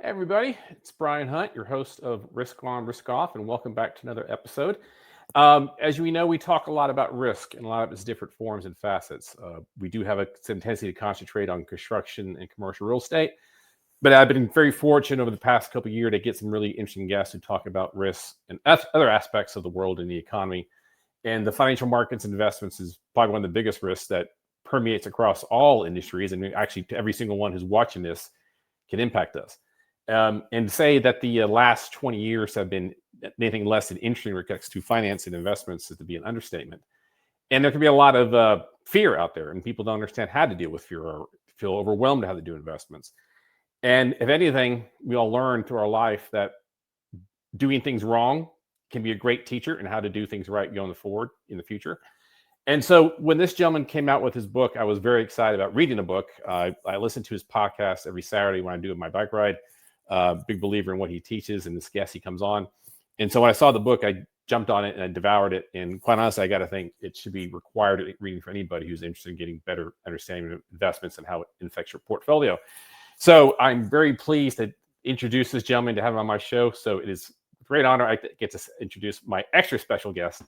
Hey everybody, it's Brian Hunt, your host of Risk On, Risk Off, and welcome back to another episode. As we know, we talk a lot about risk, and a lot of its different forms and facets. We do have a tendency to concentrate on construction and commercial real estate, but I've been very fortunate over the past couple of years to get some really interesting guests who talk about risks and other aspects of the world and the economy. And the financial markets and investments is probably one of the biggest risks that permeates across all industries, and actually every single one who's watching this can impact us. And to say that the last 20 years have been anything less than interesting when it comes to finance and investments is to be an understatement. And there can be a lot of fear out there, and people don't understand how to deal with fear or feel overwhelmed how to do investments. And if anything, we all learn through our life that doing things wrong can be a great teacher in how to do things right going forward in the future. And so when this gentleman came out with his book, I was very excited about reading the book. I listen to his podcast every Saturday when I do my bike ride. Big believer in what he teaches and this guest he comes on. And so when I saw the book, I jumped on it and I devoured it. And quite honestly, I got to think it should be required reading for anybody who's interested in getting better understanding of investments and how it affects your portfolio. So I'm very pleased to introduce this gentleman to have him on my show. So it is a great honor I get to introduce my extra special guest,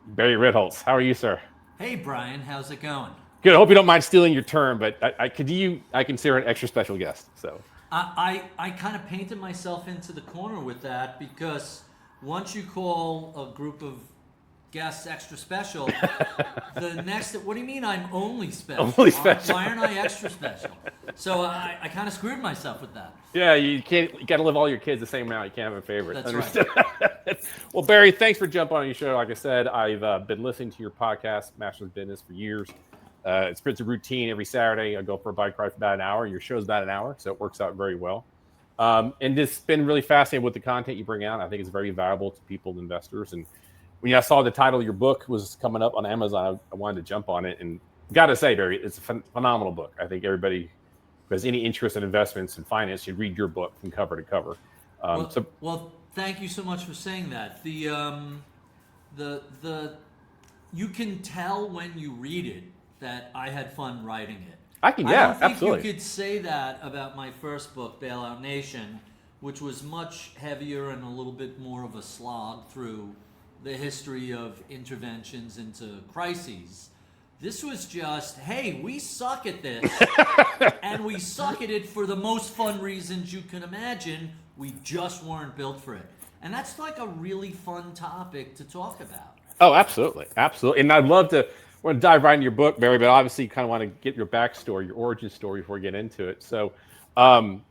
Barry Ritholtz. How are you, sir? Hey, Brian. How's it going? Good. I hope you don't mind stealing your term, but I consider an extra special guest. So I kind of painted myself into the corner with that because once you call a group of guests extra special, the next, what do you mean I'm only special? Only special. Why aren't I extra special? So I kind of screwed myself with that. Yeah, you got to live all your kids the same amount. You can't have a favorite. That's Understood? right. Well, Barry, thanks for jumping on your show. Like I said, I've been listening to your podcast, Masters Business, for years. It's been a routine every Saturday. I go for a bike ride for about an hour. Your show's about an hour, so it works out very well. And it's been really fascinating with the content you bring out. I think it's very valuable to people and investors. And when I saw the title of your book was coming up on Amazon, I wanted to jump on it. And got to say, Barry, it's a phenomenal book. I think everybody who has any interest in investments and finance should read your book from cover to cover. Well, thank you so much for saying that. You can tell when you read it that I had fun writing it. I don't think absolutely. You could say that about my first book, Bailout Nation, which was much heavier and a little bit more of a slog through the history of interventions into crises. This was just, hey, we suck at this, and we suck at it for the most fun reasons you can imagine. We just weren't built for it. And that's like a really fun topic to talk about. Oh, absolutely. Absolutely. And I'd love to want to dive right into your book, Barry, but obviously you kind of want to get your backstory, your origin story before we get into it. So,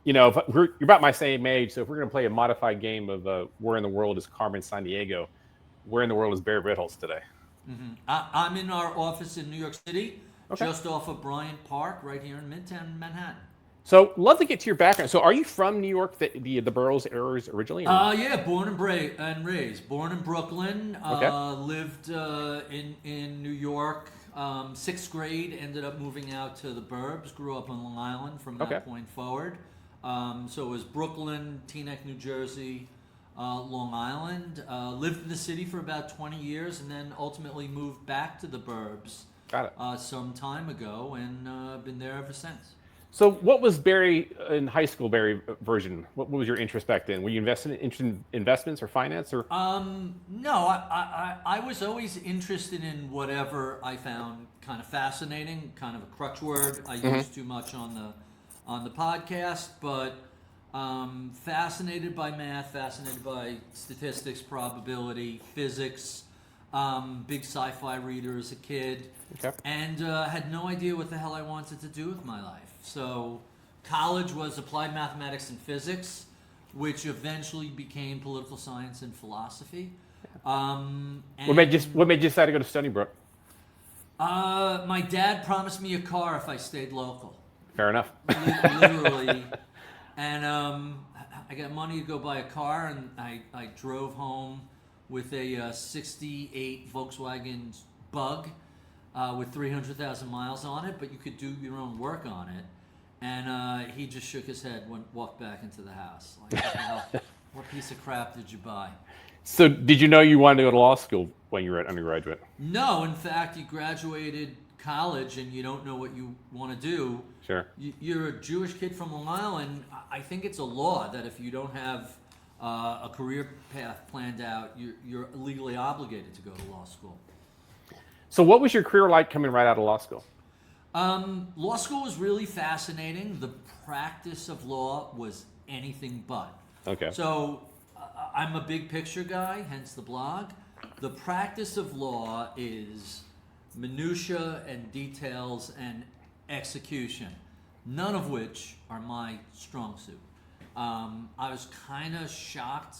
you're about my same age. So if we're going to play a modified game of where in the world is Carmen Sandiego, where in the world is Barry Ritholtz today? Mm-hmm. I'm in our office in New York City, Okay. just off of Bryant Park, right here in Midtown Manhattan. So love to get to your background. So are you from New York, the boroughs areas originally? Yeah, born and raised. Born in Brooklyn. Okay. Lived in New York. Sixth grade, ended up moving out to the burbs. Grew up on Long Island from that point forward. So it was Brooklyn, Teaneck, New Jersey, Long Island. Lived in the city for about 20 years, and then ultimately moved back to the burbs. Got it. Some time ago, and been there ever since. So what was Barry in high school, Barry version? What was your interest back then? Were you interested in investments or finance? Or No, I was always interested in whatever I found kind of fascinating, kind of a crutch word I use too much on the podcast, but fascinated by math, fascinated by statistics, probability, physics, big sci-fi reader as a kid, and had no idea what the hell I wanted to do with my life. So college was applied mathematics and physics, which eventually became political science and philosophy. what made you decide to go to Stony Brook? My dad promised me a car if I stayed local. Fair enough. Literally. And I got money to go buy a car, and I drove home with a 68 Volkswagen Bug with 300,000 miles on it, but you could do your own work on it. And he just shook his head, walked back into the house. Like, what piece of crap did you buy? So did you know you wanted to go to law school when you were an undergraduate? No, in fact, he graduated college and you don't know what you want to do, Sure. you're a Jewish kid from Long Island. I think it's a law that if you don't have a career path planned out, you're legally obligated to go to law school. So what was your career like coming right out of law school? Law school was really fascinating. The practice of law was anything but. Okay. So I'm a big picture guy, hence the blog. The practice of law is minutia and details and execution, none of which are my strong suit. I was kind of shocked.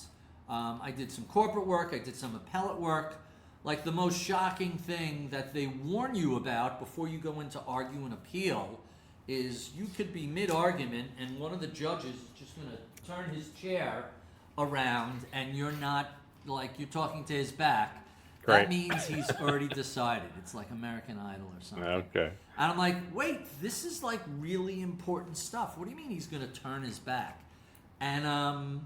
I did some corporate work, I did some appellate work. Like the most shocking thing that they warn you about before you go into argue and appeal is you could be mid-argument and one of the judges is just going to turn his chair around and you're not, like, you're talking to his back. Right. That means he's already decided. It's like American Idol or something. Okay. And I'm like, wait, this is like really important stuff. What do you mean he's going to turn his back? And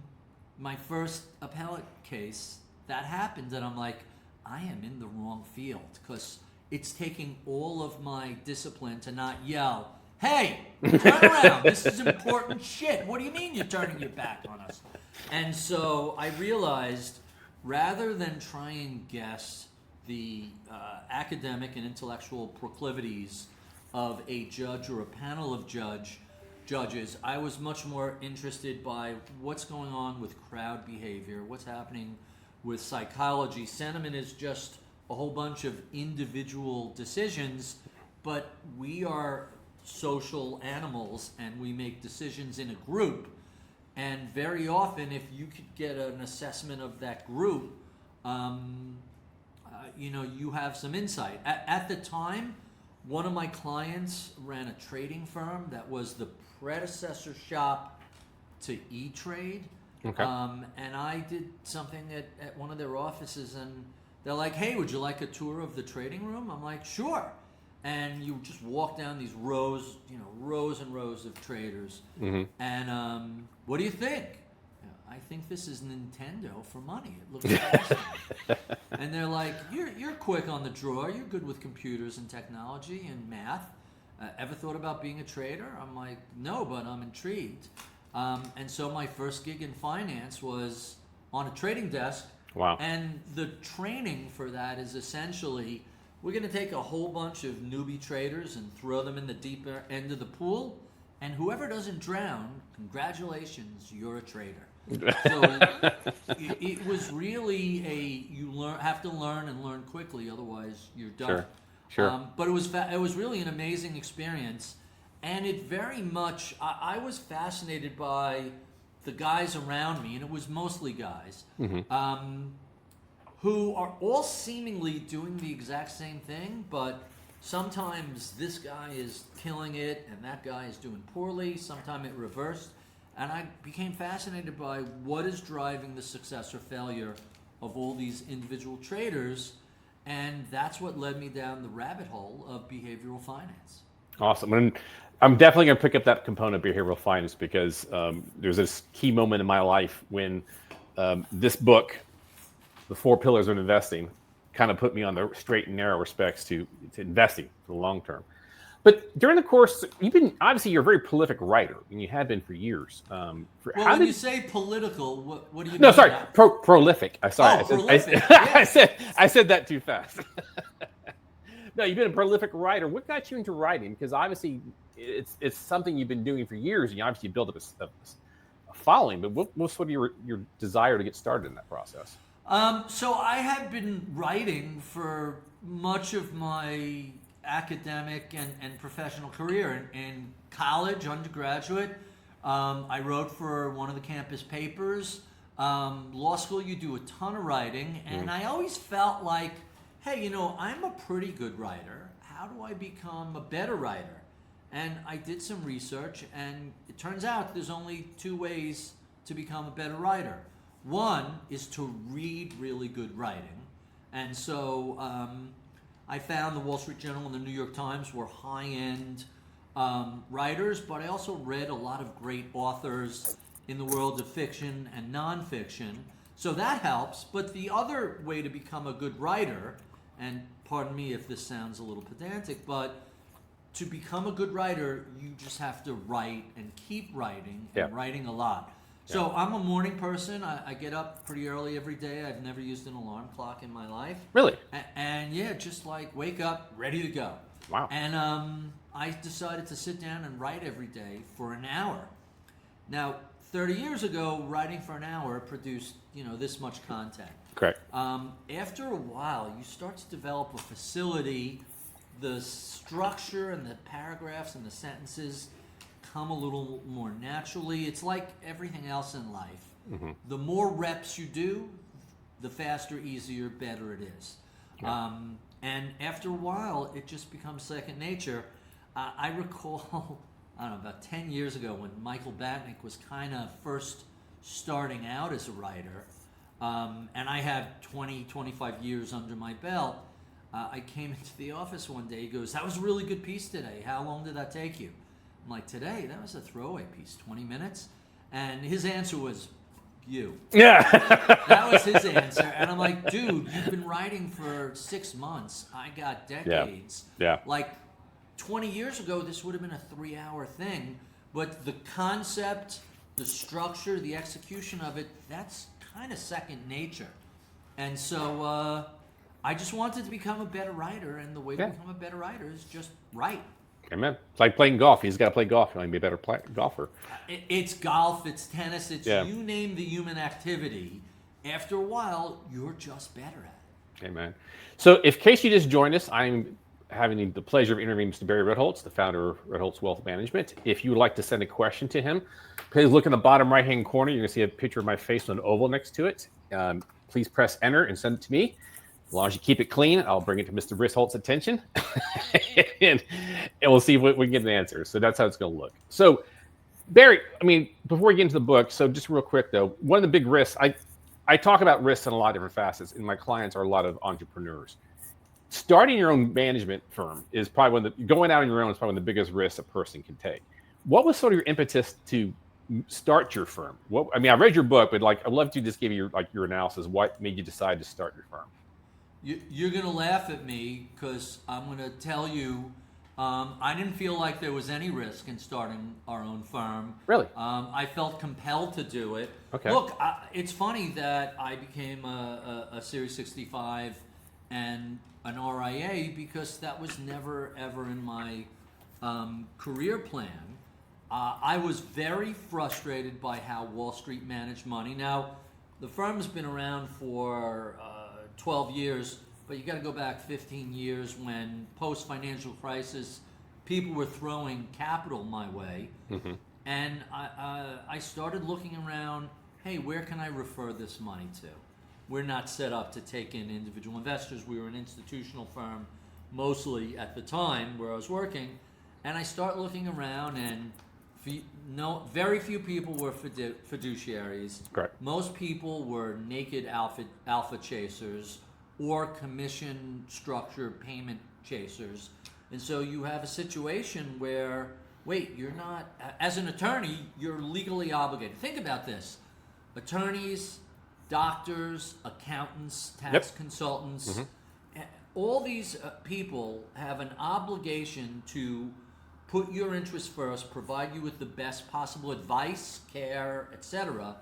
my first appellate case, that happened, and I'm like, I am in the wrong field because it's taking all of my discipline to not yell, hey, turn around. This is important shit. What do you mean you're turning your back on us? And so I realized rather than try and guess the academic and intellectual proclivities of a judge or a panel of judges, I was much more interested by what's going on with crowd behavior, what's happening with psychology. Sentiment is just a whole bunch of individual decisions, but we are social animals and we make decisions in a group. And very often, if you could get an assessment of that group, you have some insight. At the time, one of my clients ran a trading firm that was the predecessor shop to E-Trade. Okay. And I did something at one of their offices, and they're like, hey, would you like a tour of the trading room? I'm like, sure. And you just walk down these rows and rows of traders. Mm-hmm. And what do you think? I think this is Nintendo for money. It looks fascinating. And they're like, you're quick on the draw. You're good with computers and technology and math. Ever thought about being a trader? I'm like, no, but I'm intrigued. And so my first gig in finance was on a trading desk. Wow. And the training for that is essentially, we're going to take a whole bunch of newbie traders and throw them in the deeper end of the pool. And whoever doesn't drown, congratulations, you're a trader. So it was really have to learn and learn quickly, otherwise you're done. Sure. But it was really an amazing experience. And it very much, I was fascinated by the guys around me, and it was mostly guys, Mm-hmm. Who are all seemingly doing the exact same thing, but sometimes this guy is killing it and that guy is doing poorly, sometimes it reversed. And I became fascinated by what is driving the success or failure of all these individual traders, and that's what led me down the rabbit hole of behavioral finance. Awesome. And I'm definitely going to pick up that component of behavioral finance because there's this key moment in my life when this book, The 4 Pillars of Investing, kind of put me on the straight and narrow respects to investing for the long term. But during the course, you're a very prolific writer, and you have been for years. When you say political, what do you mean? No, sorry, prolific. Prolific. I said that too fast. No, you've been a prolific writer. What got you into writing? Because obviously, it's something you've been doing for years, and you obviously built up a following. But what's sort of your desire to get started in that process? So I had been writing for much of my academic and professional career. In college, undergraduate, I wrote for one of the campus papers. Law school, you do a ton of writing, and I always felt like, hey, I'm a pretty good writer. How do I become a better writer? And I did some research, and it turns out there's only 2 ways to become a better writer. One is to read really good writing. And so I found the Wall Street Journal and the New York Times were high-end writers, but I also read a lot of great authors in the world of fiction and nonfiction. So that helps. But the other way to become a good writer and pardon me if this sounds a little pedantic, but to become a good writer, you just have to write and keep writing and writing a lot. So I'm a morning person. I get up pretty early every day. I've never used an alarm clock in my life. Really? And yeah, just like wake up, ready to go. Wow. And I decided to sit down and write every day for an hour. Now, 30 years ago, writing for an hour produced, this much content. Correct. After a while, you start to develop a facility. The structure and the paragraphs and the sentences come a little more naturally. It's like everything else in life. Mm-hmm. The more reps you do, the faster, easier, better it is. Yeah. And after a while, it just becomes second nature. I recall, about 10 years ago when Michael Batnick was kind of first starting out as a writer, and I had 20, 25 years under my belt. I came into the office one day. He goes, "That was a really good piece today. How long did that take you?" I'm like, "Today, that was a throwaway piece, 20 minutes." And his answer was, "You." Yeah. That was his answer. And I'm like, "Dude, you've been writing for 6 months. I got decades." Yeah. Like 20 years ago, this would have been a 3-hour thing. But the concept, the structure, the execution of it, that's kind of second nature. And so I just wanted to become a better writer, and the way to become a better writer is just write. Amen. It's like playing golf. He's got to play golf. You want to be a better golfer. It's golf, it's tennis, it's you name the human activity. After a while, you're just better at it. Amen. So, in case you just joined us, I'm having the pleasure of interviewing Mr. Barry Ritholtz, the founder of Ritholtz Wealth Management. If you would like to send a question to him, please look in the bottom right-hand corner. You're going to see a picture of my face with an oval next to it. Please press enter and send it to me. As long as you keep it clean, I'll bring it to Mr. Ritholtz's attention, and we'll see if we can get an answer. So that's how it's going to look. So, Barry, before we get into the book, so just real quick, though, one of the big risks, I talk about risks in a lot of different facets, and my clients are a lot of entrepreneurs. Starting your own management firm is probably going out on your own is probably one of the biggest risks a person can take. What was sort of your impetus to start your firm? I read your book, but I'd love to just give you your analysis. What made you decide to start your firm? You're going to laugh at me because I'm going to tell you I didn't feel like there was any risk in starting our own firm. Really? I felt compelled to do it. Okay. Look, it's funny that I became a Series 65 and an RIA because that was never, ever in my career plan. I was very frustrated by how Wall Street managed money. Now, the firm's been around for 12 years, but you got to go back 15 years when post-financial crisis, people were throwing capital my way. Mm-hmm. And I started looking around, hey, where can I refer this money to? We're not set up to take in individual investors. We were an institutional firm, mostly at the time where I was working. And I start looking around, and very few people were fiduciaries. Correct. Most people were naked alpha chasers or commission structure payment chasers. And so you have a situation where, wait, you're not, as an attorney, you're legally obligated. Think about this. Attorneys, doctors, accountants, tax consultants, mm-hmm. all these people have an obligation to put your interests first, provide you with the best possible advice, care, etc.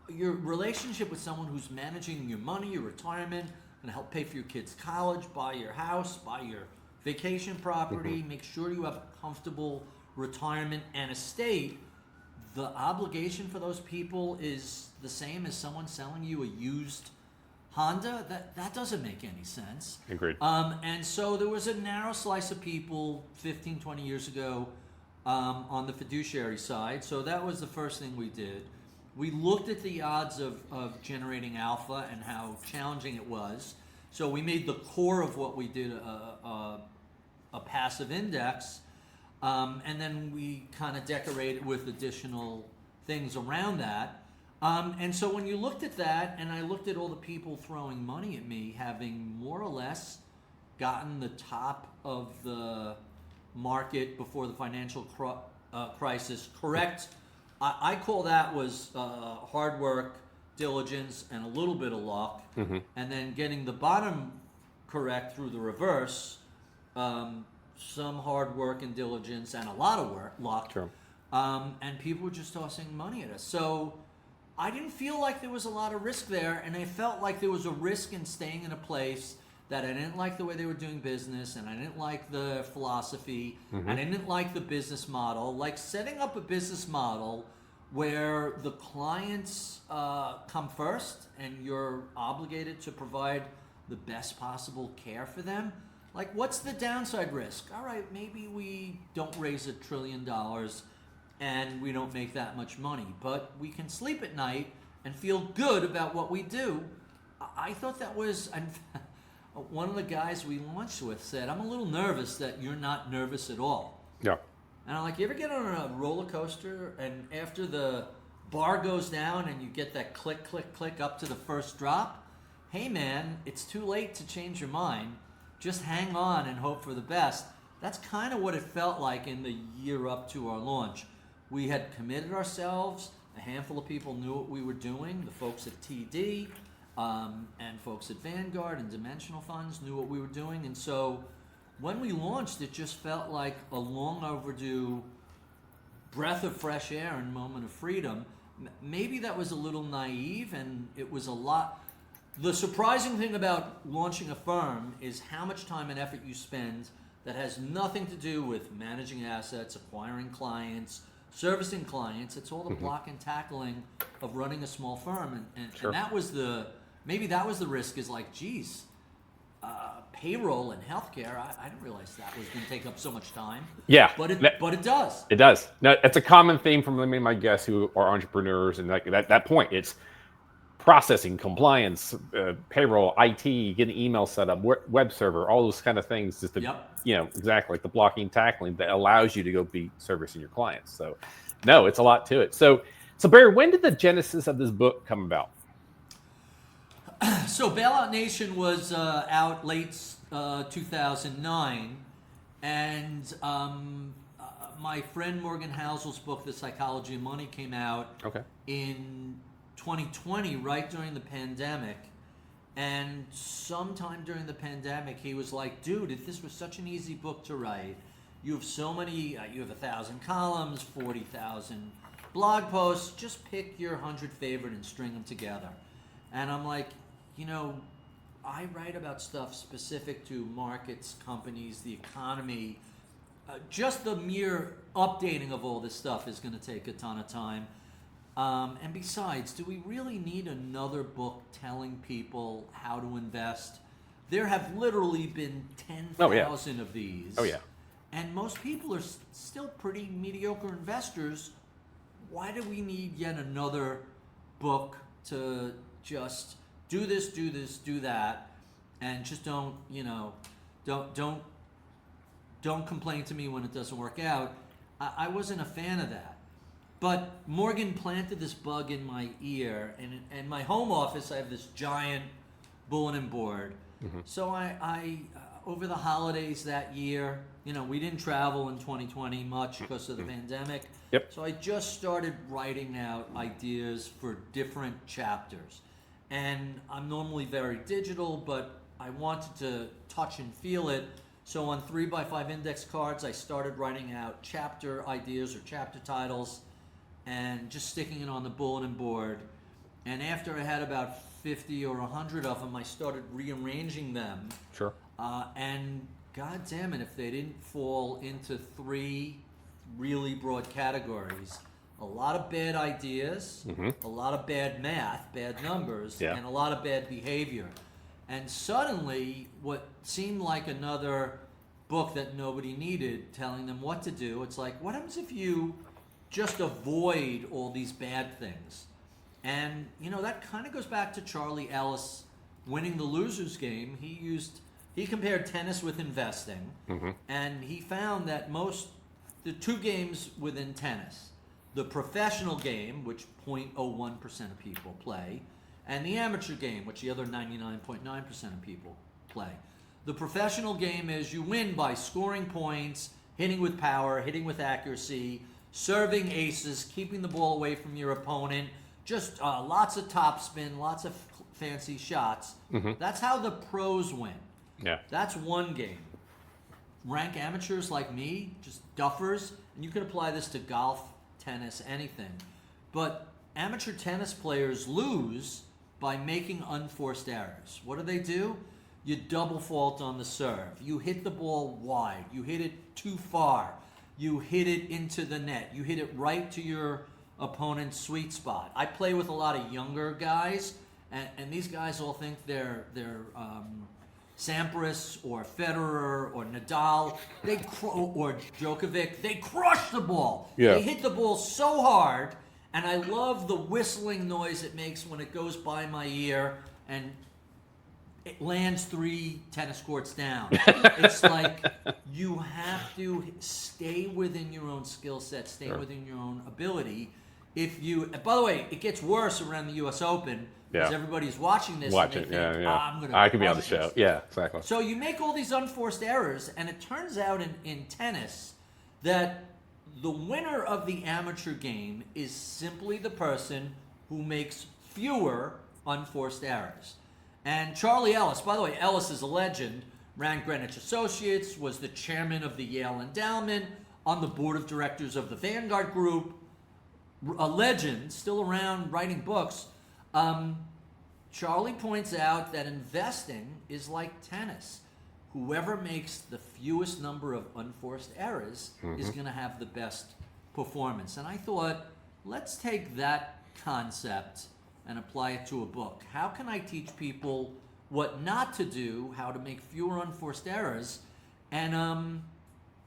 Your relationship with someone who's managing your money, your retirement, going to help pay for your kids' college, buy your house, buy your vacation property, make sure you have a comfortable retirement and estate. The obligation for those people is the same as someone selling you a used Honda. That doesn't make any sense. Agreed. And so there was a narrow slice of people 15, 20 years ago on the fiduciary side. So that was the first thing we did. We looked at the odds of generating alpha and how challenging it was. So we made the core of what we did a passive index. And then we kind of decorated with additional things around that. And so when you looked at that, and I looked at all the people throwing money at me, having more or less gotten the top of the market before the financial crisis, correct? I call that was hard work, diligence and a little bit of luck, and then getting the bottom correct through the reverse, some hard work and diligence and a lot of luck. Sure. And people were just tossing money at us. So I didn't feel like there was a lot of risk there, and I felt like there was a risk in staying in a place that I didn't like the way they were doing business, and I didn't like the philosophy, and I didn't like the business model. Like setting up a business model where the clients come first and you're obligated to provide the best possible care for them. Like, what's the downside risk? All right, maybe we don't raise $1 trillion and we don't make that much money, but we can sleep at night and feel good about what we do. I thought that was, and one of the guys we launched with said, I'm a little nervous that you're not nervous at all. Yeah. And I'm like, you ever get on a roller coaster and after the bar goes down and you get that click, click, click up to the first drop? Hey man, it's too late to change your mind. Just hang on and hope for the best. That's kind of what it felt like in the year up to our launch. We had committed ourselves. A handful of people knew what we were doing. The folks at TD and folks at Vanguard and Dimensional Funds knew what we were doing. And so when we launched, it just felt like a long overdue breath of fresh air and moment of freedom. Maybe that was a little naive, and it was a lot. The surprising thing about launching a firm is how much time and effort you spend that has nothing to do with managing assets, acquiring clients, servicing clients. It's all the block and tackling of running a small firm. And that was maybe that was the risk, is like, geez, payroll and healthcare, I didn't realize that was going to take up so much time. Yeah. But it does. It does. No, it's a common theme from many of my guests who are entrepreneurs, and like that point, it's processing, compliance, payroll, IT, getting email set up, web server, all those kind of things. Just exactly like the blocking and tackling that allows you to go be servicing your clients. So, no, it's a lot to it. So Barry, when did the genesis of this book come about? So Bailout Nation was out late 2009, and my friend Morgan Housel's book, The Psychology of Money, came out in 2020, right during the pandemic. And sometime during the pandemic, he was like, dude, if this was such an easy book to write, you have so many, you have 1,000 columns, 40,000 blog posts, just pick your 100 favorite and string them together. And I'm like, I write about stuff specific to markets, companies, the economy. Just the mere updating of all this stuff is going to take a ton of time. And besides, do we really need another book telling people how to invest? There have literally been 10,000 of these. Oh, yeah. And most people are still pretty mediocre investors. Why do we need yet another book to just do this, do that, and just don't complain to me when it doesn't work out? I wasn't a fan of that. But Morgan planted this bug in my ear, and in my home office I have this giant bulletin board. So I over the holidays that year, we didn't travel in 2020 much because of the pandemic. So I just started writing out ideas for different chapters. And I'm normally very digital, but I wanted to touch and feel it. So on 3x5 index cards, I started writing out chapter ideas or chapter titles and just sticking it on the bulletin board. And after I had about 50 or 100 of them, I started rearranging them. Sure. And God damn it, if they didn't fall into 3 really broad categories: a lot of bad ideas, a lot of bad math, bad numbers, and a lot of bad behavior. And suddenly, what seemed like another book that nobody needed, telling them what to do, it's like, what happens if you just avoid all these bad things? And, that kind of goes back to Charlie Ellis winning the loser's game. He compared tennis with investing, and he found that the 2 games within tennis, the professional game, which 0.01% of people play, and the amateur game, which the other 99.9% of people play. The professional game is you win by scoring points, hitting with power, hitting with accuracy, serving aces, keeping the ball away from your opponent, just lots of topspin, lots of fancy shots. That's how the pros win. Yeah. That's one game. Rank amateurs like me, just duffers, and you can apply this to golf, tennis, anything. But amateur tennis players lose by making unforced errors. What do? You double fault on the serve. You hit the ball wide. You hit it too far. You hit it into the net. You hit it right to your opponent's sweet spot. I play with a lot of younger guys, and these guys all think they're Sampras or Federer or Nadal, or Djokovic. They crush the ball. Yeah. They hit the ball so hard, and I love the whistling noise it makes when it goes by my ear and it lands 3 tennis courts down. It's like you have to stay within your own skill set, stay within your own ability. By the way, it gets worse around the U.S. Open because everybody's watching this. Watch and it, they think, I'm gonna I could be on the crush show. this. Yeah, exactly. So you make all these unforced errors, and it turns out in tennis that the winner of the amateur game is simply the person who makes fewer unforced errors. And Charlie Ellis, by the way, Ellis is a legend, ran Greenwich Associates, was the chairman of the Yale Endowment, on the board of directors of the Vanguard Group, a legend, still around writing books. Charlie points out that investing is like tennis. Whoever makes the fewest number of unforced errors is going to have the best performance. And I thought, let's take that concept and apply it to a book. How can I teach people what not to do, how to make fewer unforced errors? And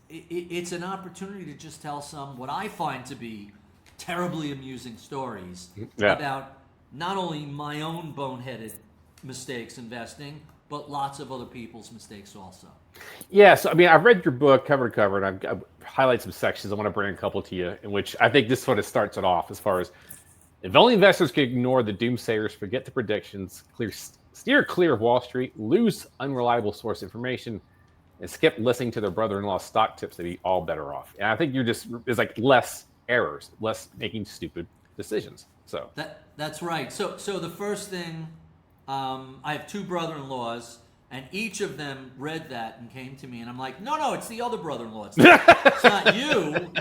it's an opportunity to just tell some what I find to be terribly amusing stories about not only my own boneheaded mistakes investing, but lots of other people's mistakes also. Yeah, so I mean, I've read your book cover to cover, and I've highlighted some sections. I want to bring a couple to you, in which I think this sort of starts it off as far as if only investors could ignore the doomsayers, forget the predictions, steer clear of Wall Street, lose unreliable source information, and skip listening to their brother-in-law's stock tips, they'd be all better off. And I think it's like less errors, less making stupid decisions. So that's right. So the first thing, I have 2 brother-in-laws, and each of them read that and came to me, and I'm like, no, it's the other brother-in-law. It's not you,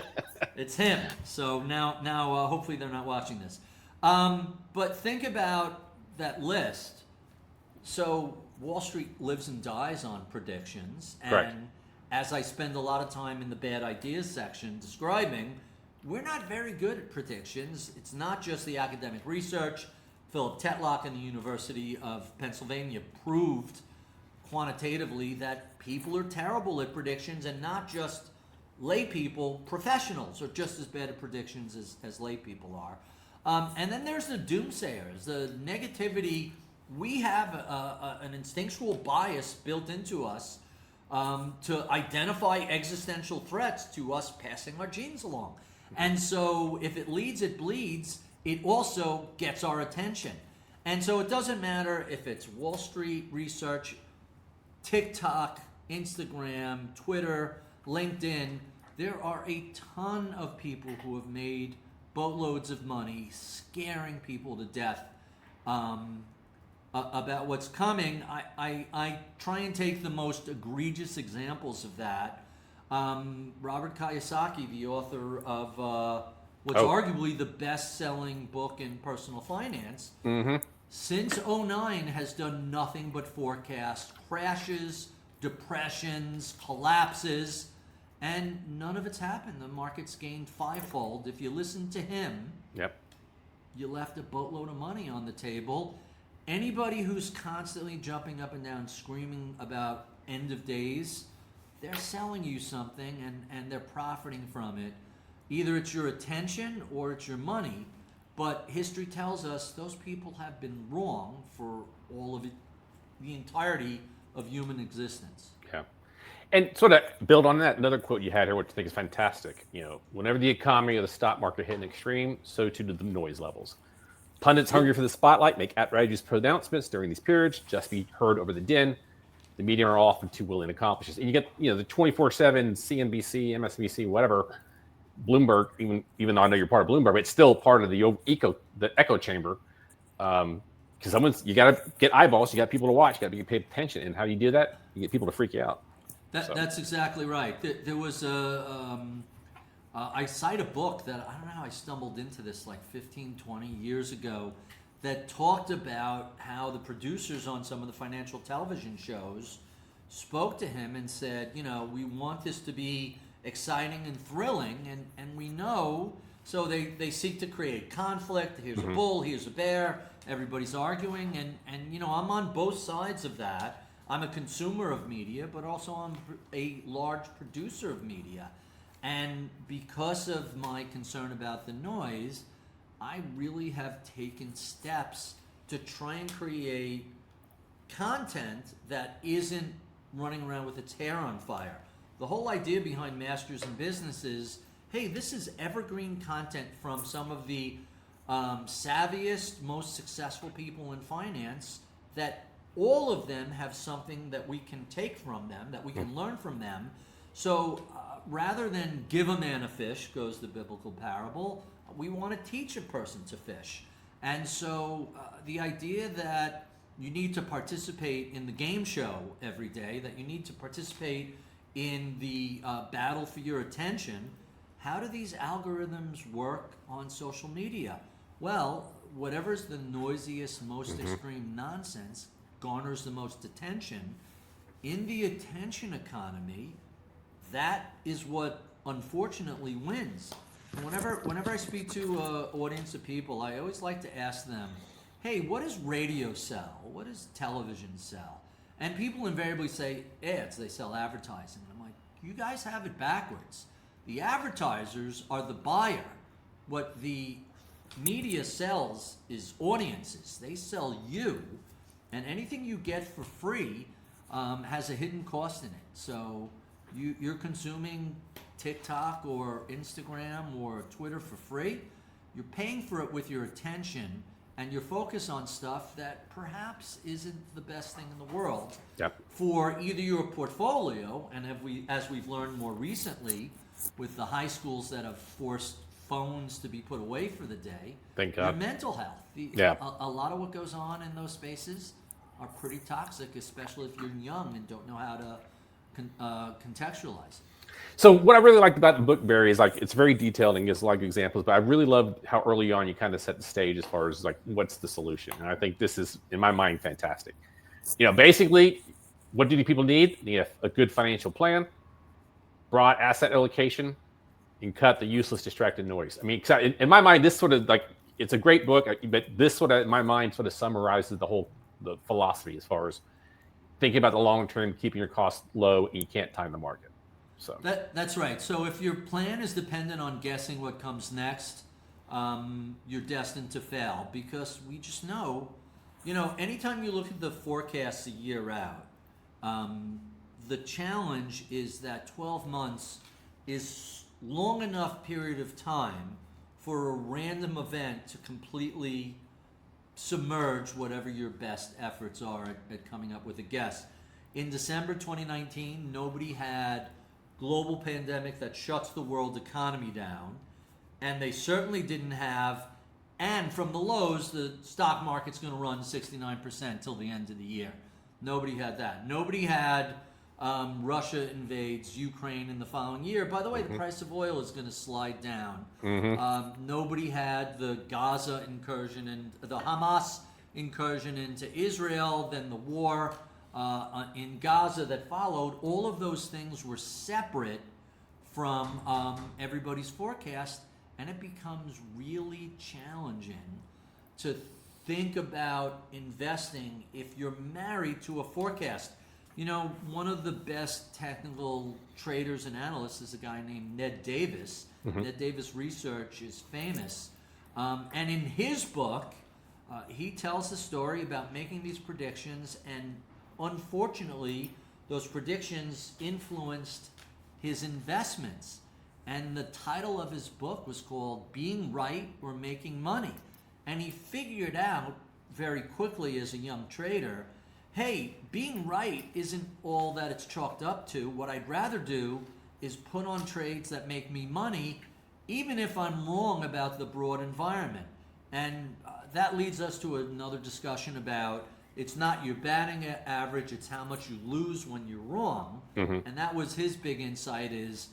it's him. So now, hopefully they're not watching this. But think about that list. So Wall Street lives and dies on predictions, and Correct. as I spend a lot of time in the bad ideas section describing, we're not very good at predictions. It's not just the academic research. Philip Tetlock in the University of Pennsylvania proved quantitatively that people are terrible at predictions, and not just lay people, professionals are just as bad at predictions as lay people are. And then there's the doomsayers, the negativity. We have an instinctual bias built into us to identify existential threats to us passing our genes along. And so if it leads, it bleeds. It also gets our attention. And so it doesn't matter if it's Wall Street research, TikTok, Instagram, Twitter, LinkedIn. There are a ton of people who have made boatloads of money scaring people to death about what's coming. I try and take the most egregious examples of that. Robert Kiyosaki, the author of what's arguably the best-selling book in personal finance, since 2009 has done nothing but forecast crashes, depressions, collapses, and none of it's happened. The market's gained 5-fold. If you listen to him, you left a boatload of money on the table. Anybody who's constantly jumping up and down screaming about end of days, they're selling you something and they're profiting from it. Either it's your attention or it's your money, but history tells us those people have been wrong for all of it, the entirety of human existence. Yeah. And sort of build on that, another quote you had here, which I think is fantastic. Whenever the economy or the stock market hit an extreme, so too do the noise levels. Pundits hungry for the spotlight make outrageous pronouncements during these periods, just be heard over the din. The media are often too willing to accomplish this. And you get, the 24/7 CNBC, MSNBC, whatever. Bloomberg, even though I know you're part of Bloomberg, but it's still part of the echo chamber. Because you got to get eyeballs, you got people to watch, you got to pay attention. And how do you do that? You get people to freak you out. That's exactly right. There was I cite a book that I don't know how I stumbled into this like 15, 20 years ago that talked about how the producers on some of the financial television shows spoke to him and said, we want this to be exciting and thrilling, and we know, so they seek to create conflict. Here's a bull, here's a bear, everybody's arguing, and I'm on both sides of that. I'm a consumer of media, but also I'm a large producer of media. And because of my concern about the noise, I really have taken steps to try and create content that isn't running around with its hair on fire. The whole idea behind Masters in Business is, hey, this is evergreen content from some of the savviest, most successful people in finance, that all of them have something that we can take from them, that we can learn from them. So rather than give a man a fish, goes the biblical parable, we want to teach a person to fish. And so the idea that you need to participate in the game show every day, that you need to participate in the battle for your attention, how do these algorithms work on social media? Well, whatever's the noisiest, most extreme nonsense garners the most attention. In the attention economy, that is what unfortunately wins. And whenever I speak to an audience of people, I always like to ask them, hey, what does radio sell? What does television sell? And people invariably say ads, they sell advertising. And I'm like, you guys have it backwards. The advertisers are the buyer. What the media sells is audiences. They sell you, and anything you get for free has a hidden cost in it. So you're consuming TikTok or Instagram or Twitter for free. You're paying for it with your attention and your focus on stuff that perhaps isn't the best thing in the world for either your portfolio, and as we've learned more recently with the high schools that have forced phones to be put away for the day, Thank your God. mental health. A lot of what goes on in those spaces are pretty toxic, especially if you're young and don't know how to contextualize it. So what I really liked about the book, Barry, is like it's very detailed and gives a lot of examples, but I really loved how early on you kind of set the stage as far as like what's the solution. And I think this is, in my mind, fantastic. Basically, what do people need? They need a good financial plan, broad asset allocation, and cut the useless, distracted noise. I mean, in my mind, this sort of like, it's a great book, but this sort of, in my mind, sort of summarizes the philosophy as far as thinking about the long term, keeping your costs low, and you can't time the market. So that's right. So if your plan is dependent on guessing what comes next, you're destined to fail, because we just know, anytime you look at the forecasts a year out, the challenge is that 12 months is long enough period of time for a random event to completely submerge whatever your best efforts are at coming up with a guess. In December 2019, nobody had global pandemic that shuts the world economy down, and they certainly didn't have, and from the lows, the stock market's going to run 69% till the end of the year. Nobody had that. Nobody had Russia invades Ukraine in the following year. By the way, the price of oil is going to slide down. Nobody had the Gaza incursion and the Hamas incursion into Israel, then the war in Gaza that followed. All of those things were separate from everybody's forecast, and it becomes really challenging to think about investing if you're married to a forecast. One of the best technical traders and analysts is a guy named Ned Davis. Ned Davis Research is famous. And in his book, he tells the story about making these predictions, and unfortunately, those predictions influenced his investments. And the title of his book was called Being Right or Making Money. And he figured out very quickly as a young trader, hey, being right isn't all that it's chalked up to. What I'd rather do is put on trades that make me money even if I'm wrong about the broad environment. And that leads us to another discussion about it's not your batting average, it's how much you lose when you're wrong. Mm-hmm. And that was his big insight is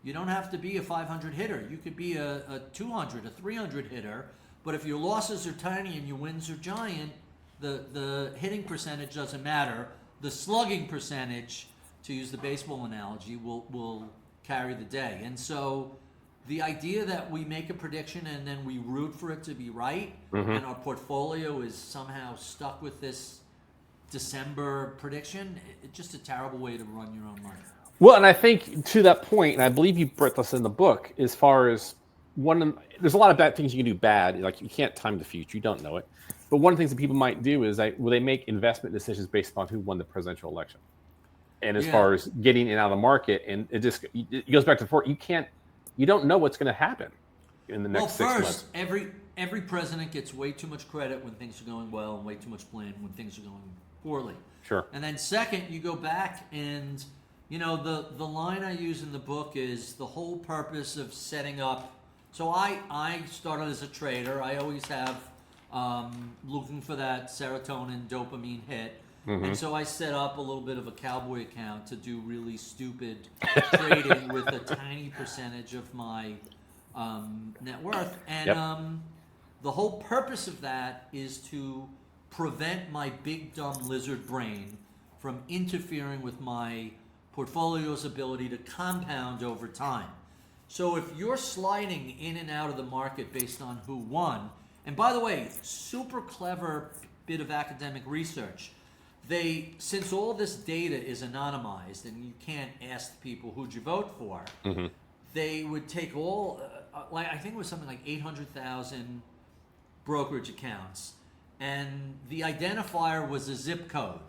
you don't have to be a 500 hitter. You could be a 200, a 300 hitter. But if your losses are tiny and your wins are giant, the hitting percentage doesn't matter. The slugging percentage, to use the baseball analogy, will carry the day. And so the idea that we make a prediction and then we root for it to be right, and our portfolio is somehow stuck with this December prediction, it's just a terrible way to run your own money. Well, and I think to that point, and I believe you brought this in the book, as far as there's a lot of bad things you can do bad. Like you can't time the future, you don't know it. But one of the things that people might do is they make investment decisions based upon who won the presidential election. And as far as getting in and out of the market, and it goes back to before, you don't know what's going to happen in the next 6 months. Every president gets way too much credit when things are going well and way too much blame when things are going poorly. Sure. And then second, you go back and, the line I use in the book is the whole purpose of setting up. So I started as a trader. I always have looking for that serotonin, dopamine hit. And so I set up a little bit of a cowboy account to do really stupid trading with a tiny percentage of my net worth. And the whole purpose of that is to prevent my big dumb lizard brain from interfering with my portfolio's ability to compound over time. So if you're sliding in and out of the market based on who won, and by the way, super clever bit of academic research, since all this data is anonymized and you can't ask people who'd you vote for, they would take all, I think it was something like 800,000 brokerage accounts, and the identifier was a zip code.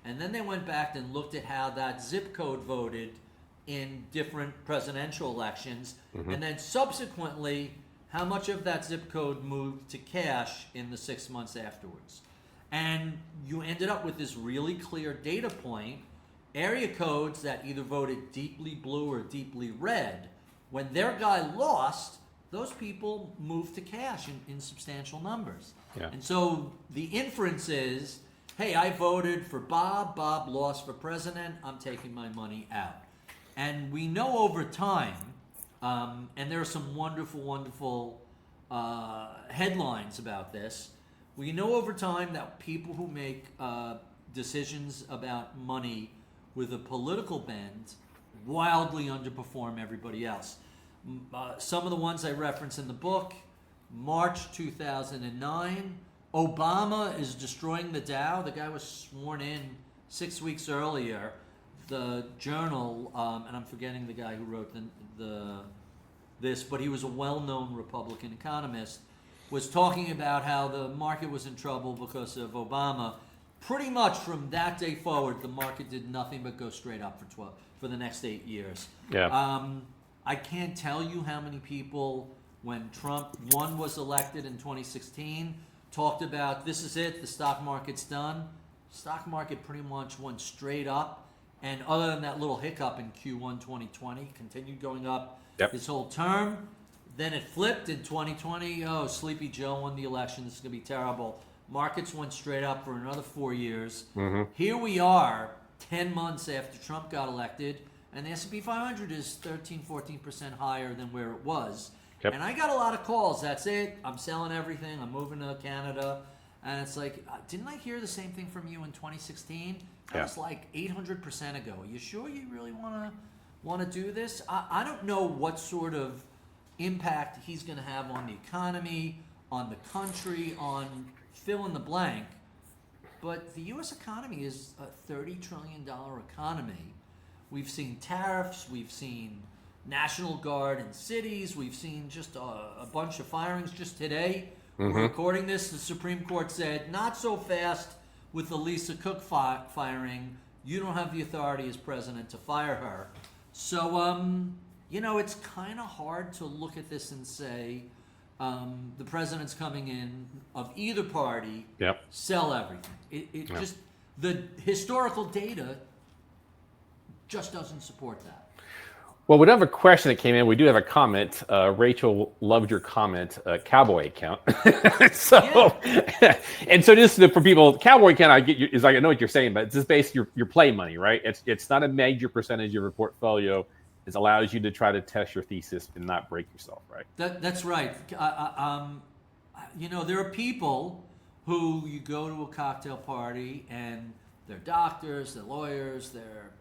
And then they went back and looked at how that zip code voted in different presidential elections, and then subsequently how much of that zip code moved to cash in the 6 months afterwards. And you ended up with this really clear data point, area codes that either voted deeply blue or deeply red. When their guy lost, those people moved to cash in substantial numbers. Yeah. And so the inference is, hey, I voted for Bob lost for president, I'm taking my money out. And we know over time, and there are some wonderful headlines about this, we know over time that people who make decisions about money with a political bent wildly underperform everybody else. Some of the ones I reference in the book, March 2009, Obama is destroying the Dow. The guy was sworn in 6 weeks earlier. The Journal, and I'm forgetting the guy who wrote this, but he was a well-known Republican economist, was talking about how the market was in trouble because of Obama. Pretty much from that day forward, the market did nothing but go straight up for the next 8 years. Yeah. I can't tell you how many people, when Trump was elected in 2016, talked about this is it, the stock market's done. Stock market pretty much went straight up, and other than that little hiccup in Q1 2020, continued going up this whole term. Then it flipped in 2020. Oh, Sleepy Joe won the election. This is going to be terrible. Markets went straight up for another 4 years. Here we are, 10 months after Trump got elected, and the S&P 500 is 13-14% higher than where it was. And I got a lot of calls. That's it. I'm selling everything. I'm moving to Canada. And it's like, didn't I hear the same thing from you in 2016? That was like 800% ago. Are you sure you really want to do this? I don't know what sort of impact he's going to have on the economy, on the country, on fill in the blank. But the U.S. economy is a $30 trillion economy. We've seen tariffs. We've seen National Guard in cities. We've seen just a bunch of firings just today. We're recording this. The Supreme Court said, not so fast with the Lisa Cook firing. You don't have the authority as president to fire her. So, it's kind of hard to look at this and say the president's coming in of either party, sell everything. Just, the historical data just doesn't support that. Well, we don't have a question that came in. We do have a comment. Rachel loved your comment, cowboy account. So, and so just for people, cowboy account, I know what you're saying, but it's just based your play money, right? It's not a major percentage of your portfolio. It allows you to try to test your thesis and not break yourself, right? That's right. There are people who you go to a cocktail party and they're doctors, they're lawyers, they're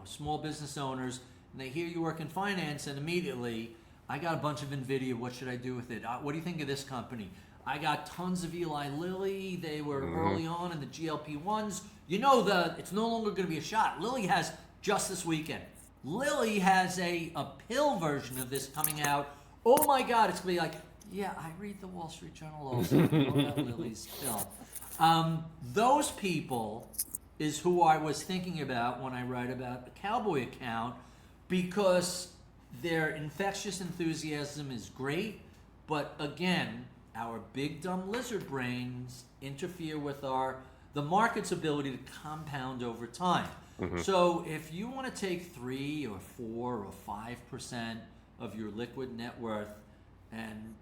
small business owners, and they hear you work in finance, and immediately, I got a bunch of NVIDIA. What should I do with it? What do you think of this company? I got tons of Eli Lilly. They were early on in the GLP-1s. It's no longer going to be a shot. Lilly has just this weekend. Lilly has a pill version of this coming out. Oh my God, it's going to be like, yeah, I read the Wall Street Journal also. I know about Lilly's pill. Those people is who I was thinking about when I write about the cowboy account, because their infectious enthusiasm is great, but again, our big dumb lizard brains interfere with the market's ability to compound over time. So if you want to take 3 or 4 or 5% of your liquid net worth and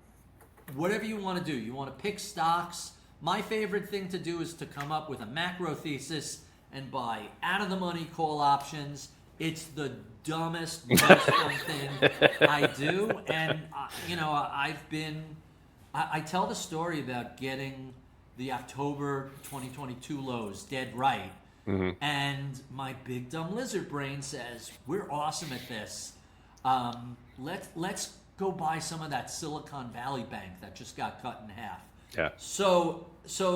whatever you want to do, you want to pick stocks. My favorite thing to do is to come up with a macro thesis and buy out of the money call options. It's the dumbest, most dumb thing I do. And, I tell the story about getting the October 2022 lows dead right. And my big dumb lizard brain says, we're awesome at this. Let's go buy some of that Silicon Valley Bank that just got cut in half. Yeah. So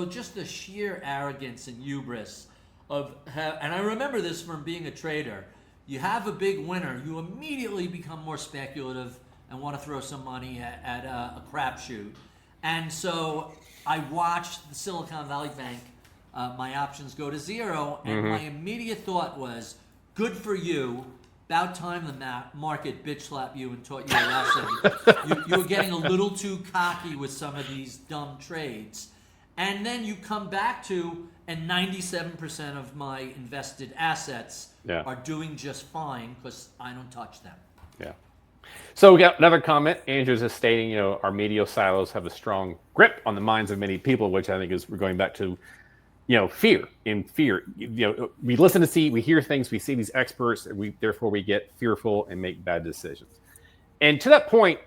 just the sheer arrogance and hubris and I remember this from being a trader. You have a big winner, you immediately become more speculative and want to throw some money at a crapshoot. And so I watched the Silicon Valley Bank, my options go to zero, and my immediate thought was, good for you. About time the market bitch slapped you and taught you a lesson. You were getting a little too cocky with some of these dumb trades. And then you come back to, and 97% of my invested assets are doing just fine because I don't touch them. Yeah. So we got another comment. Andrew's just stating, our media silos have a strong grip on the minds of many people, which I think we're going back to, fear. In fear, we listen to we hear things, we see these experts, and therefore we get fearful and make bad decisions. And to that point,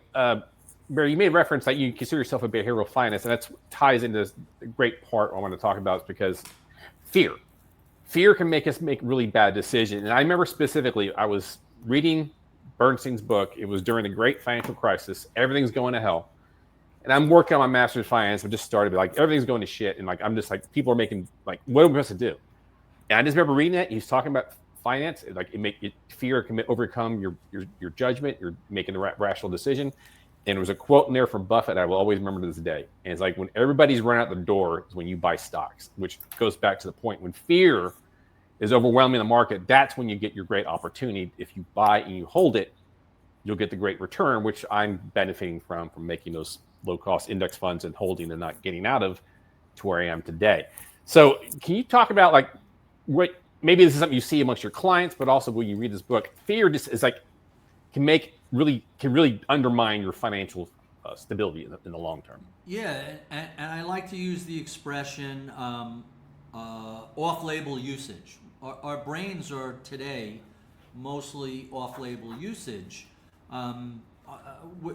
Barry, you made reference that you consider yourself a behavioral finance, and that ties into the great part I want to talk about, because fear can make us make really bad decisions. And I remember specifically, I was reading Bernstein's book. It was during the great financial crisis. Everything's going to hell. And I'm working on my master's in finance. I just started, everything's going to shit. And I'm just people are making, what are we supposed to do? And I just remember reading that. He's talking about finance. Fear can overcome your judgment. You're making the rational decision. And there was a quote in there from Buffett I will always remember to this day. And it's when everybody's run out the door is when you buy stocks, which goes back to the point when fear is overwhelming the market. That's when you get your great opportunity. If you buy and you hold it, you'll get the great return, which I'm benefiting from making those low-cost index funds and holding and not getting out of to where I am today. So can you talk about what, maybe this is something you see amongst your clients, but also when you read this book, fear just is can really undermine your financial stability in the long term. Yeah, and I like to use the expression off-label usage. Our brains are today mostly off-label usage.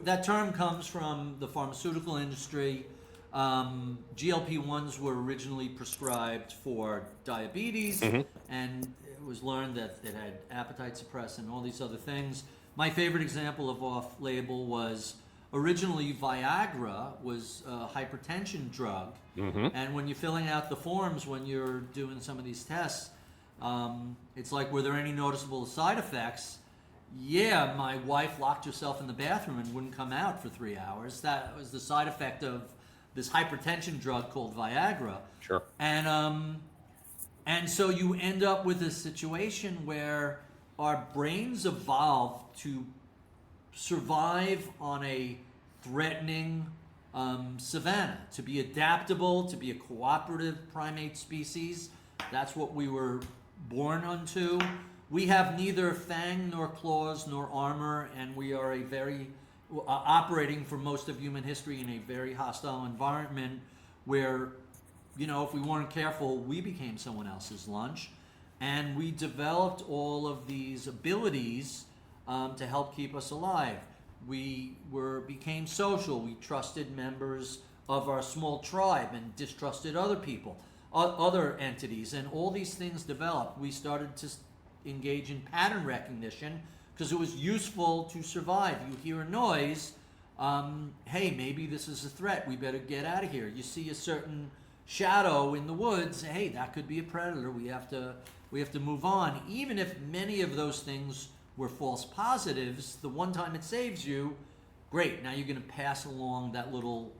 That term comes from the pharmaceutical industry. GLP-1s were originally prescribed for diabetes, and it was learned that it had appetite suppressant and all these other things. My favorite example of off-label was originally Viagra was a hypertension drug. And when you're filling out the forms, when you're doing some of these tests, it's were there any noticeable side effects? Yeah, my wife locked herself in the bathroom and wouldn't come out for 3 hours. That was the side effect of this hypertension drug called Viagra. Sure. And so you end up with a situation where our brains evolve to survive on a threatening savanna, to be adaptable, to be a cooperative primate species. That's what we were born unto. We have neither fang nor claws nor armor, and we are operating for most of human history in a very hostile environment where, if we weren't careful, we became someone else's lunch. And we developed all of these abilities to help keep us alive. We became social. We trusted members of our small tribe and distrusted other people, other entities, and all these things developed. We started to engage in pattern recognition because it was useful to survive. You hear a noise, hey, maybe this is a threat. We better get out of here. You see a certain shadow in the woods, hey, that could be a predator. We have to move on. Even if many of those things were false positives, the one time it saves you, great. Now you're going to pass along that little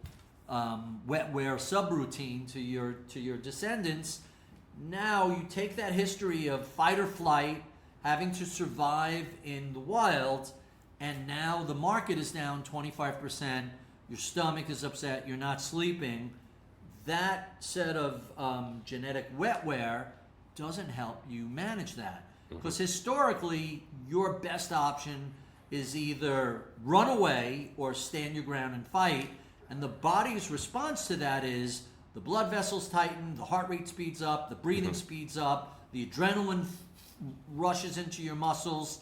wetware subroutine to your descendants. Now you take that history of fight or flight, having to survive in the wild, and now the market is down 25%, your stomach is upset, you're not sleeping. That set of genetic wetware doesn't help you manage that. Because historically, your best option is either run away or stand your ground and fight. And the body's response to that is the blood vessels tighten, the heart rate speeds up, the breathing speeds up, the adrenaline rushes into your muscles.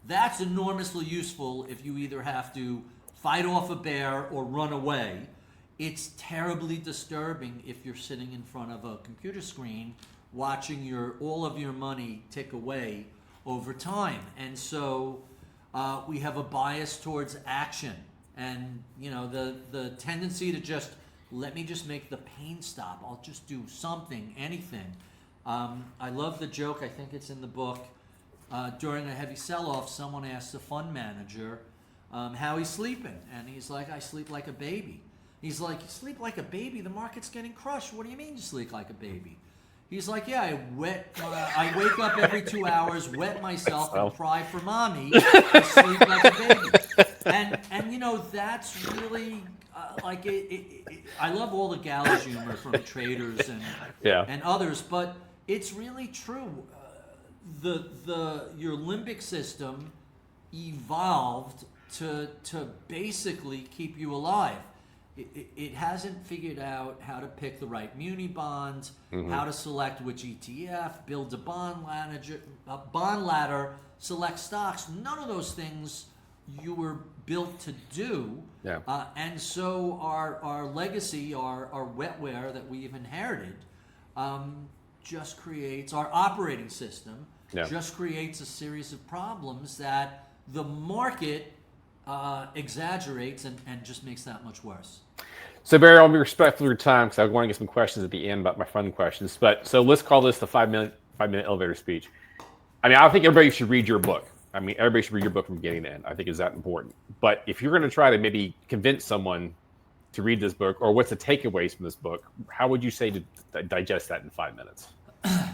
That's enormously useful if you either have to fight off a bear or run away. It's terribly disturbing if you're sitting in front of a computer screen watching all of your money tick away over time. And so we have a bias towards action, and the tendency to let me just make the pain stop. I'll just do something, anything. I love the joke, I think it's in the book. During a heavy sell-off, someone asked the fund manager how he's sleeping, and he's like, I sleep like a baby. He's like, you sleep like a baby? The market's getting crushed. What do you mean you sleep like a baby? He's like, yeah, I wake up every 2 hours, wet myself, and cry for mommy. I sleep like a baby. And that's really I love all the gallows humor from traders and others, but it's really true. Your limbic system evolved to basically keep you alive. It hasn't figured out how to pick the right muni bond, how to select which ETF, build a bond ladder, select stocks. None of those things you were built to do. Yeah. And so our legacy, our wetware that we've inherited, just creates our operating system. Yeah. Just creates a series of problems that the market exaggerates and just makes that much worse. So Barry, I'll be respectful of your time because I want to get some questions at the end about my fun questions. But so let's call this the 5-minute elevator speech. I mean, I think everybody should read your book. I mean, everybody should read your book from beginning to end. I think is that important. But if you're going to try to maybe convince someone to read this book, or what's the takeaways from this book, how would you say to digest that in 5 minutes?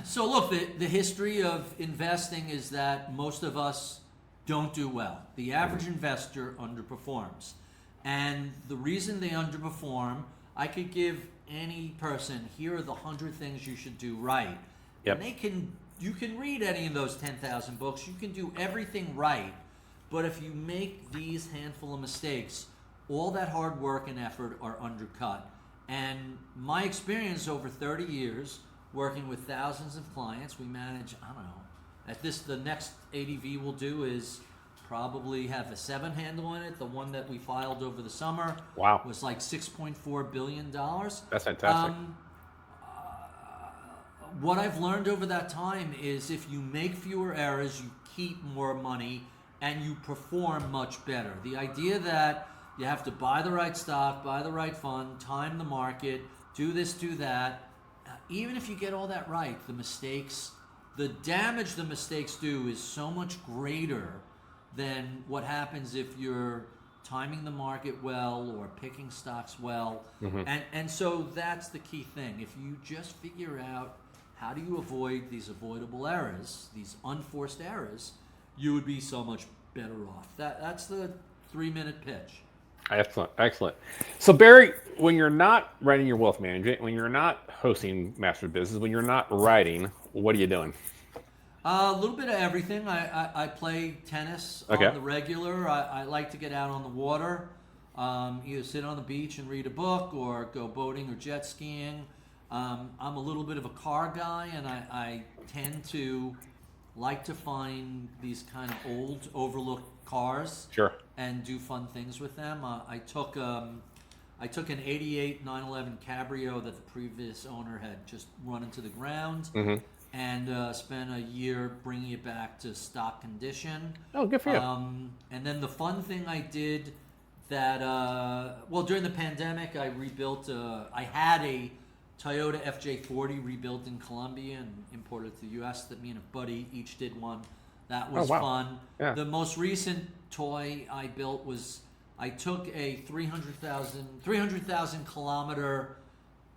So look, the history of investing is that most of us don't do well. The average investor underperforms. And the reason they underperform, I could give any person, here are the 100 things you should do right. Yep. And you can read any of those 10,000 books, you can do everything right, but if you make these handful of mistakes, all that hard work and effort are undercut. And my experience over 30 years, working with thousands of clients, we manage, I don't know, the next ADV we'll do is probably have a 7 handle in it. The one that we filed over the summer was like $6.4 billion. That's fantastic. What I've learned over that time is if you make fewer errors, you keep more money and you perform much better. The idea that you have to buy the right stock, buy the right fund, time the market, do this, do that, even if you get all that right, the damage the mistakes do is so much greater than what happens if you're timing the market well or picking stocks well. And so that's the key thing. If you just figure out how do you avoid these avoidable errors, these unforced errors, you would be so much better off. That's the 3-minute pitch. Excellent. So Barry, when you're not running your wealth management, when you're not hosting Master Business, when you're not writing, what are you doing? A little bit of everything. I play tennis Okay. on the regular. I like to get out on the water, either sit on the beach and read a book or go boating or jet skiing. I'm a little bit of a car guy, and I tend to like to find these kind of old, overlooked cars Sure. and do fun things with them. I took an '88 911 Cabrio that the previous owner had just run into the ground, Mm-hmm. and spent a year bringing it back to stock condition. Oh, good for you. And then the fun thing I did that, during the pandemic, I rebuilt. I had a Toyota FJ40 rebuilt in Colombia and imported to the U.S. That me and a buddy each did one. That was wow. fun. Yeah. The most recent toy I built was I took a 300,000 kilometer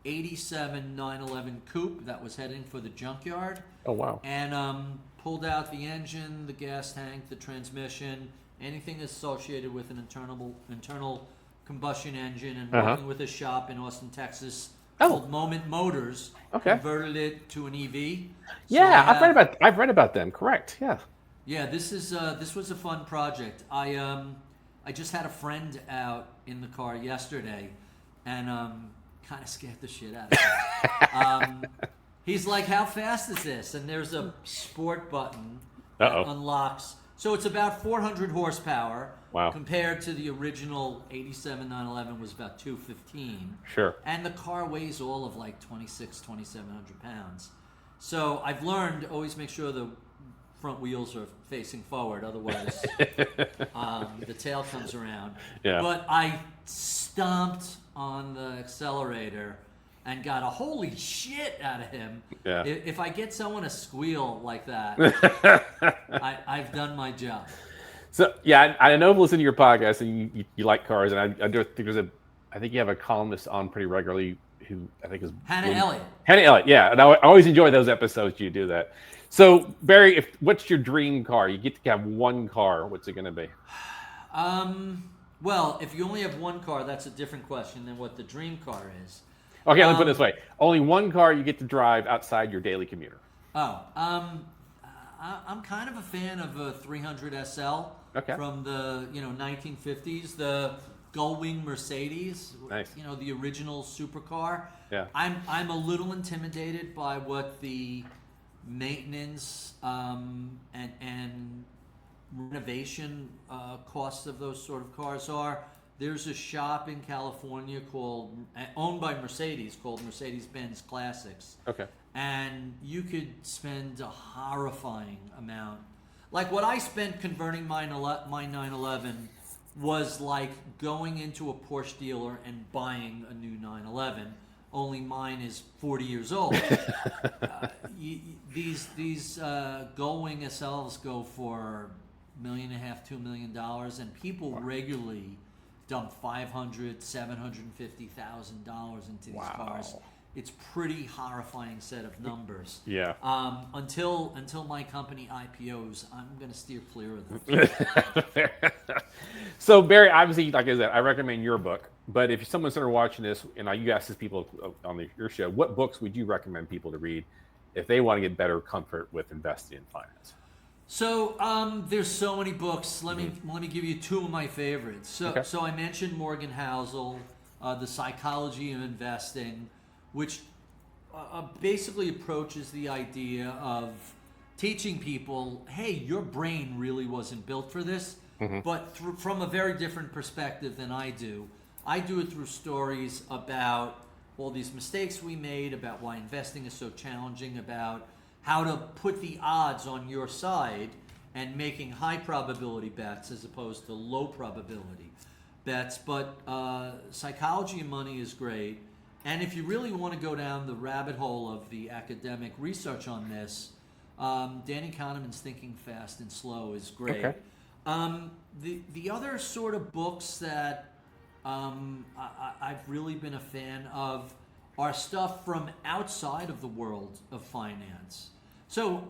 87 911 coupe that was heading for the junkyard. Oh, wow. And pulled out the engine, the gas tank, the transmission, anything associated with an internal combustion engine, and working with a shop in Austin, Texas called Moment Motors. Okay. Converted it to an EV. Yeah, I've read about them. Correct. Yeah. Yeah, this was a fun project. I just had a friend out in the car yesterday, and kind of scared the shit out of me. He's like, "How fast is this?" And there's a sport button that unlocks. So it's about 400 horsepower. Wow. Compared to the original 87 911 was about 215. Sure. And the car weighs all of like 2,700 pounds. So I've learned always make sure the front wheels are facing forward, otherwise the tail comes around. Yeah. But I stomped on the accelerator and got a holy shit out of him. Yeah. If I get someone to squeal like that, I've done my job. So yeah, I know I've listened to your podcast and you like cars, and I do think I think you have a columnist on pretty regularly who I think is Hannah Elliott. Hannah Elliott, yeah, and I always enjoy those episodes you do that. So Barry, what's your dream car? You get to have one car. What's it going to be? Well, if you only have one car, that's a different question than what the dream car is. Okay, let me put it this way: only one car you get to drive outside your daily commuter. I'm kind of a fan of a 300 SL from the 1950s, the gull-wing Mercedes. Nice. The original supercar. Yeah. I'm a little intimidated by what the maintenance and renovation costs of those sort of cars are. There's a shop in California owned by Mercedes called Mercedes-Benz Classics. Okay. And you could spend a horrifying amount. Like what I spent converting my 911 was like going into a Porsche dealer and buying a new 911. Only mine is 40 years old. These gull-wing SLs go for $1.5 million, $2 million, and people regularly dump $500,000, $750,000 into these cars. It's pretty horrifying set of numbers. Yeah. Until my company IPOs, I'm going to steer clear of them. So Barry, obviously, like I said, I recommend your book. But if someone's started watching this, and you ask these people on your show, what books would you recommend people to read if they want to get better comfort with investing in finance? So there's so many books. Let me give you two of my favorites. So I mentioned Morgan Housel, The Psychology of Investing, which basically approaches the idea of teaching people, hey, your brain really wasn't built for this, but from a very different perspective than I do. I do it through stories about all these mistakes we made, about why investing is so challenging, about how to put the odds on your side and making high probability bets as opposed to low probability bets. But Psychology of Money is great. And if you really want to go down the rabbit hole of the academic research on this, Danny Kahneman's Thinking Fast and Slow is great. Okay. The other sort of books that I've really been a fan of are stuff from outside of the world of finance. So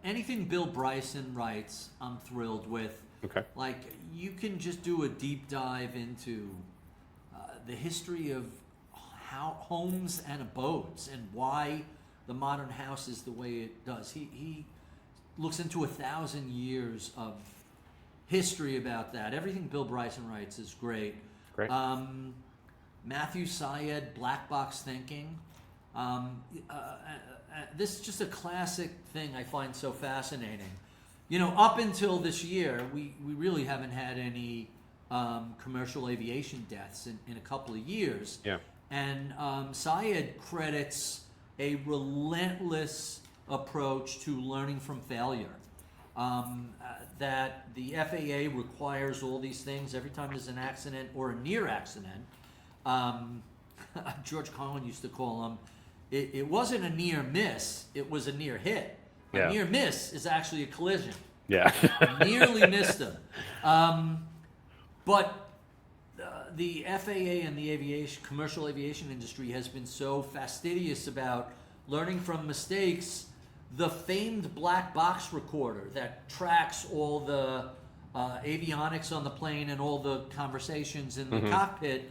anything Bill Bryson writes, I'm thrilled with. Okay. Like you can just do a deep dive into the history of how homes and abodes and why the modern house is the way it does. He looks into 1,000 years of history about that. Everything Bill Bryson writes is great. Great. Matthew Syed, Black Box Thinking. This is just a classic thing I find so fascinating. Up until this year, we really haven't had any commercial aviation deaths in a couple of years. Yeah. And Syed credits a relentless approach to learning from failure. That the FAA requires all these things every time there's an accident or a near accident. George Carlin used to call them, it wasn't a near miss, it was a near hit. Yeah. A near miss is actually a collision. Yeah. Nearly missed them. But the FAA and the commercial aviation industry has been so fastidious about learning from mistakes. The famed black box recorder that tracks all the avionics on the plane and all the conversations in the cockpit,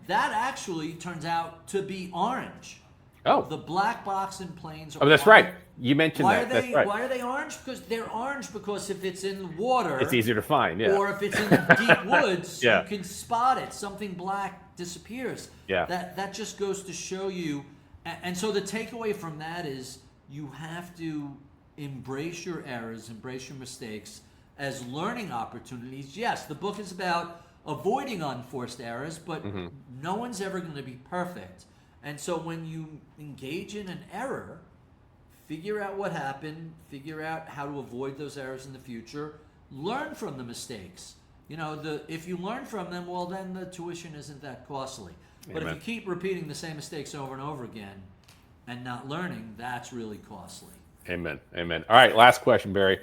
that actually turns out to be orange. Oh. The black box in planes are Oh, that's orange. right. You mentioned that. That's right. Why are they orange? Because they're orange because if it's in the water, It's easier to find, yeah. or if it's in the deep woods, Yeah. you can spot it. Something black disappears. Yeah. That just goes to show you. And so the takeaway from that is you have to embrace your errors, embrace your mistakes as learning opportunities. Yes, the book is about avoiding unforced errors, but no one's ever going to be perfect. And so when you engage in an error, figure out what happened, figure out how to avoid those errors in the future, learn from the mistakes. If you learn from them, well, then the tuition isn't that costly. But Amen. if you keep repeating the same mistakes over and over again and not learning, that's really costly. Amen. Amen. All right, last question, Barry.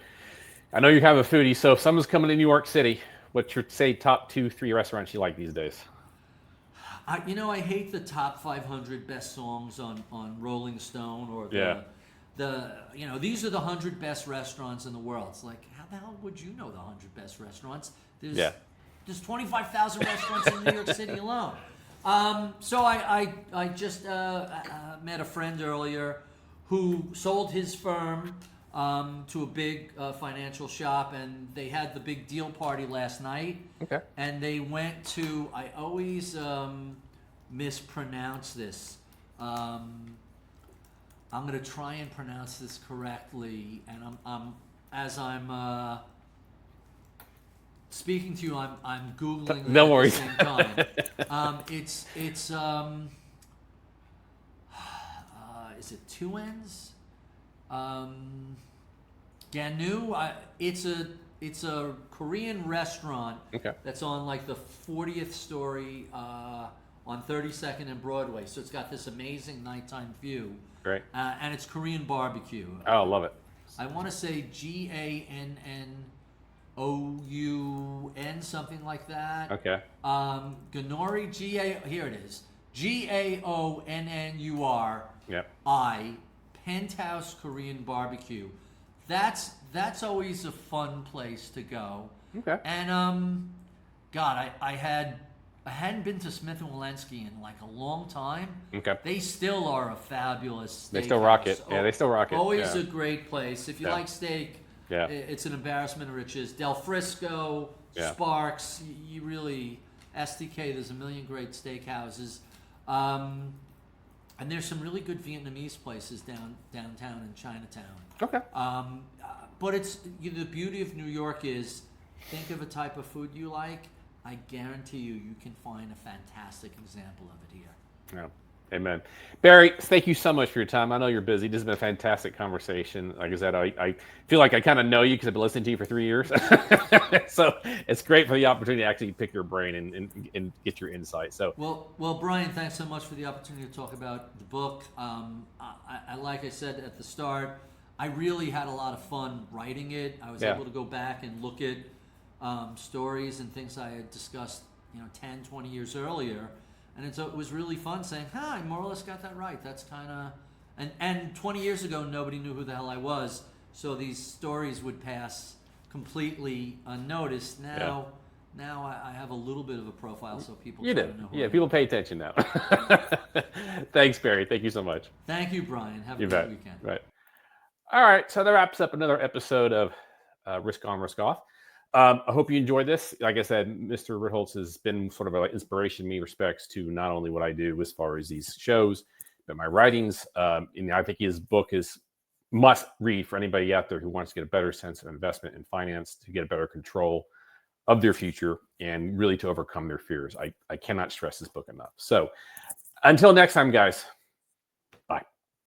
I know you have a foodie, so if someone's coming to New York City, what's your, say, top 2-3 restaurants you like these days? I hate the top 500 best songs on Rolling Stone or these are the 100 best restaurants in the world. It's like, how the hell would you know the 100 best restaurants? There's 25,000 restaurants in New York City alone. So I just met a friend earlier who sold his firm to a big financial shop, and they had the big deal party last night. Okay. And they went to, I always mispronounce this. I'm going to try and pronounce this correctly, and as I'm speaking to you, I'm Googling No it worries. at the same time. It's is it two N's? Ganu. It's a Korean restaurant that's on like the 40th story on 32nd and Broadway. So it's got this amazing nighttime view. Great. And it's Korean barbecue. Oh, love it. I want to say GANNOUN, something like that. Okay. Ganori, here it is. GAONNURI, Yep. Penthouse Korean Barbecue. That's always a fun place to go. Okay. And God, I hadn't been to Smith & Wollensky in like a long time. Okay. They still are a fabulous steakhouse. They still rock it. Yeah, they still rock it. Always Yeah. a great place. If you like steak, Yeah. it's an embarrassment of riches. Del Frisco, Yeah. Sparks, you really, STK, there's a million great steakhouses. And there's some really good Vietnamese places downtown in Chinatown. Okay. But it's the beauty of New York is, think of a type of food you like. I guarantee you can find a fantastic example of it here. Yeah. Amen. Barry, thank you so much for your time. I know you're busy. This has been a fantastic conversation. Like I said, I feel like I kind of know you because I've been listening to you for 3 years. So it's great for the opportunity to actually pick your brain and get your insight. So Well, Brian, thanks so much for the opportunity to talk about the book. I like I said at the start, I really had a lot of fun writing it. I was able to go back and look at stories and things I had discussed, 10, 20 years earlier. And so it was really fun saying, I more or less got that right. That's kind of... And 20 years ago, nobody knew who the hell I was. So these stories would pass completely unnoticed. Now, Now I have a little bit of a profile, so people You try do. to know who I Yeah, am. people pay attention now. Thanks, Barry. Thank you so much. Thank you, Brian. Have a You great bet. weekend. Right. All right. So that wraps up another episode of Risk On, Risk Off. I hope you enjoyed this. Like I said, Mr. Ritholtz has been sort of an inspiration in many respects to not only what I do as far as these shows, but my writings. And I think his book is must read for anybody out there who wants to get a better sense of investment and finance, to get a better control of their future and really to overcome their fears. I cannot stress this book enough. So until next time, guys.